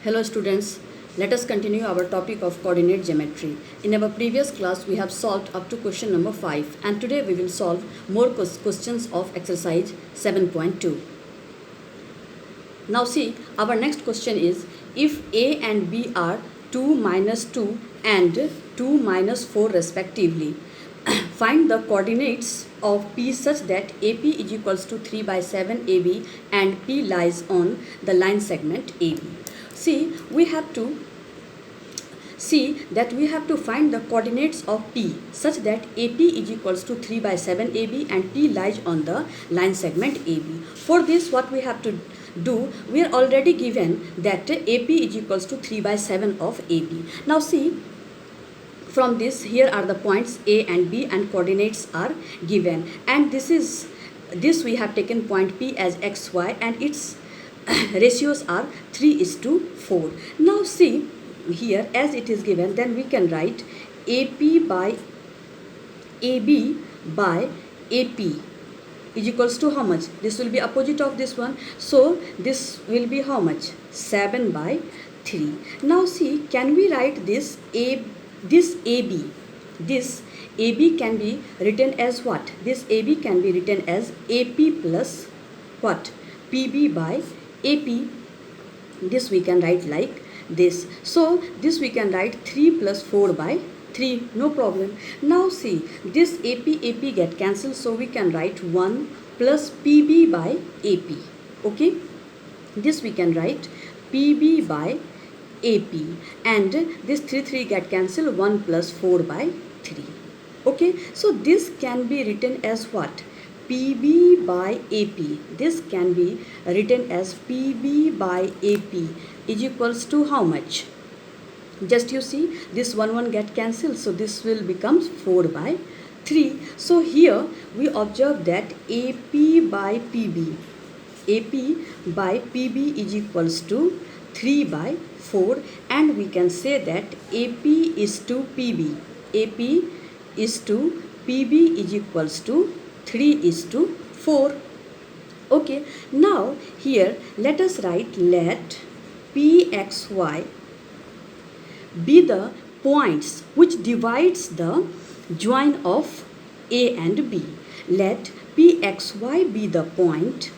Hello students, let us continue our topic of coordinate geometry. In our previous class we have solved up to question number 5 and today we will solve more questions of exercise 7.2. Now see, our next question is, if A and B are 2 minus 2 and 2 minus 4 respectively, find the coordinates of P such that AP is equals to 3 by 7 AB and P lies on the line segment AB. See, we have to find the coordinates of P such that AP is equals to 3 by 7 AB and P lies on the line segment AB. For this, what we have to do, we are already given that AP is equals to 3 by 7 of AB. Now see, from this, here are the points A and B and coordinates are given, and this we have taken point P as XY and its ratios are 3:4. Now see here, as it is given, then we can write AP by AB by AP is equals to how much? This will be opposite of this one, so this will be how much? 7 by 3. Now see, can we write this AB? This AB can be written as what? This AB can be written as AP plus what? PB by AP. This we can write like this. So this we can write 3 plus 4 by 3, no problem. Now see, this AP get cancelled, so we can write 1 plus PB by AP. Okay, this we can write PB by AP, and this 3 get cancelled, 1 plus 4 by 3. Okay, so this can be written as what? PB by AP. This can be written as PB by AP is equals to how much? Just you see, this 1 get cancelled, so this will become 4 by 3. So here we observe that AP by PB is equals to 3 by 4, and we can say that AP is to PB is equals to 3:4. Okay, now here let us write, let PXY be the points which divides the join of A and B. Let PXY be the point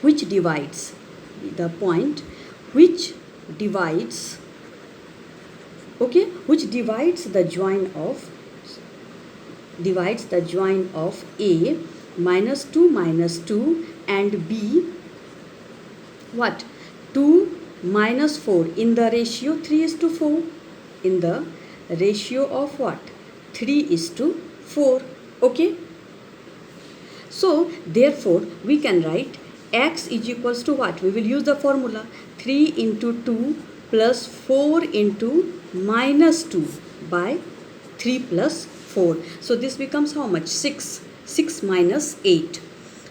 which divides the join of A minus 2 and B what? 2 minus 4 in the ratio 3:4, in the ratio of what? 3:4. Okay, so therefore we can write X is equals to what? We will use the formula 3 into 2 plus 4 into minus 2 by 3 plus 4. So this becomes how much? 6 minus 8.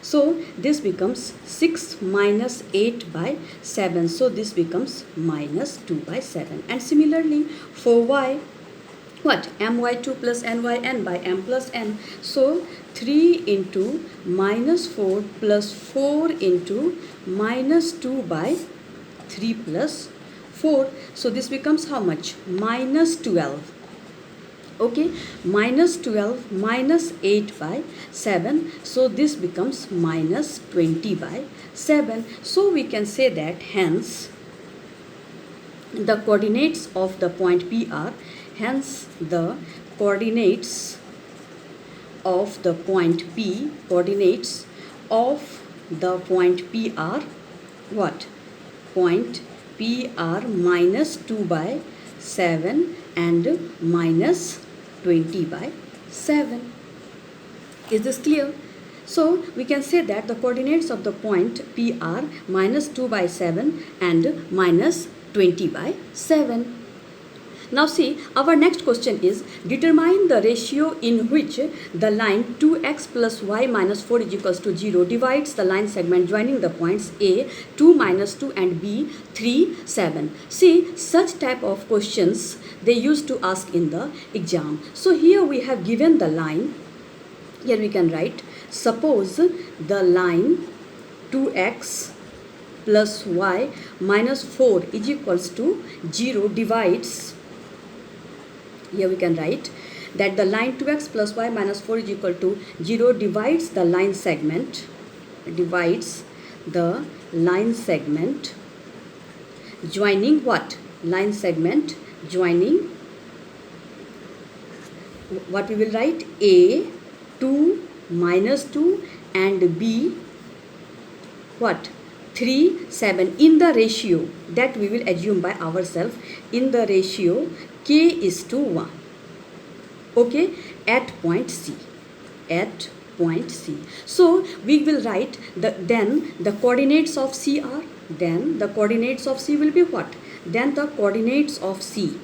So this becomes 6 minus 8 by 7. So this becomes minus 2 by 7. And similarly for Y, what? My2 plus nyn by m plus n. So 3 into minus 4 plus 4 into minus 2 by 3 plus 4. So this becomes how much? Minus 12. Okay, minus 12 minus 8 by 7. So this becomes minus 20 by 7. So we can say that hence the coordinates of the point P are, coordinates of the point P are what? Point P are minus 2 by 7 and minus 20 by 7. Is this clear? So we can say that the coordinates of the point P are minus 2 by 7 and minus 20 by 7. Now see, our next question is, determine the ratio in which the line 2x plus y minus 4 is equals to 0 divides the line segment joining the points A 2 minus 2 and B 3 7. See, such type of questions they used to ask in the exam. So here we have given the line. Here we can write, suppose the line 2x plus y minus 4 is equals to 0 divides, here we can write that the line 2x plus y minus 4 is equal to 0 divides the line segment, joining what? Line segment joining, what we will write, A 2 minus 2 and B what? 3 7 in the ratio that we will assume by ourselves, in the ratio k is to 1. Okay, at point C. So we will write then the coordinates of C are, then the coordinates of C will be what? Then the coordinates of C.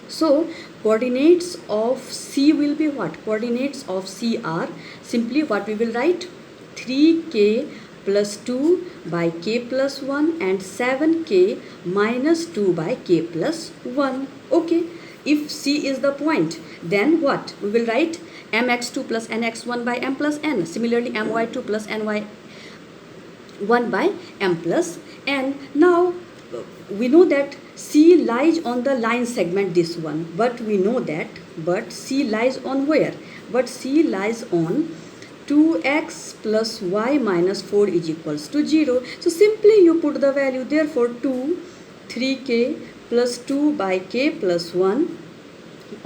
So coordinates of C will be what? Coordinates of C are simply what we will write, 3k plus 2 by k plus 1 and 7k minus 2 by k plus 1. Okay, if C is the point, then what? We will write mx2 plus nx1 by m plus n. Similarly, my2 plus ny1 by m plus n. Now, we know that C lies on the line segment, this one. But we know that, but C lies on where? But C lies on 2x plus y minus 4 is equals to 0. So simply you put the value, therefore 2, 3k plus 2 by k plus 1,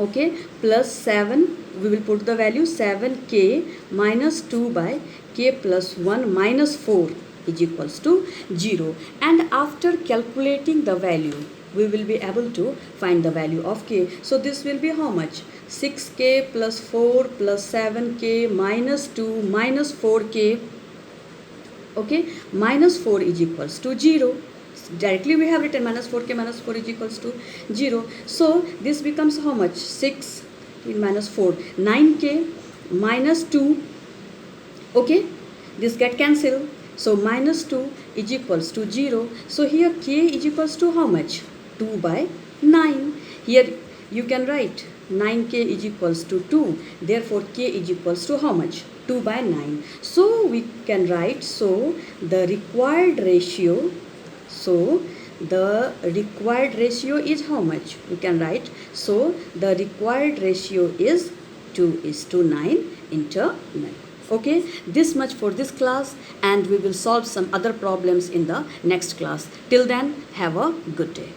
okay, plus 7, we will put the value 7k minus 2 by k plus 1 minus 4 is equals to 0. And after calculating the value, we will be able to find the value of k. So this will be how much? 6k plus 4 plus 7k minus 2 minus 4k, okay, minus 4 is equals to 0. Directly we have written minus 4k minus 4 is equals to 0. So this becomes how much? 6 minus 4, 9k minus 2, okay, this get cancelled. So minus 2 is equals to 0. So here k is equals to how much? 2 by 9. Here you can write 9k is equals to 2. Therefore k is equals to how much? 2 by 9. So we can write, so the required ratio, is how much? We can write, so the required ratio is 2:9 internal. Okay, this much for this class, and we will solve some other problems in the next class. Till then, have a good day.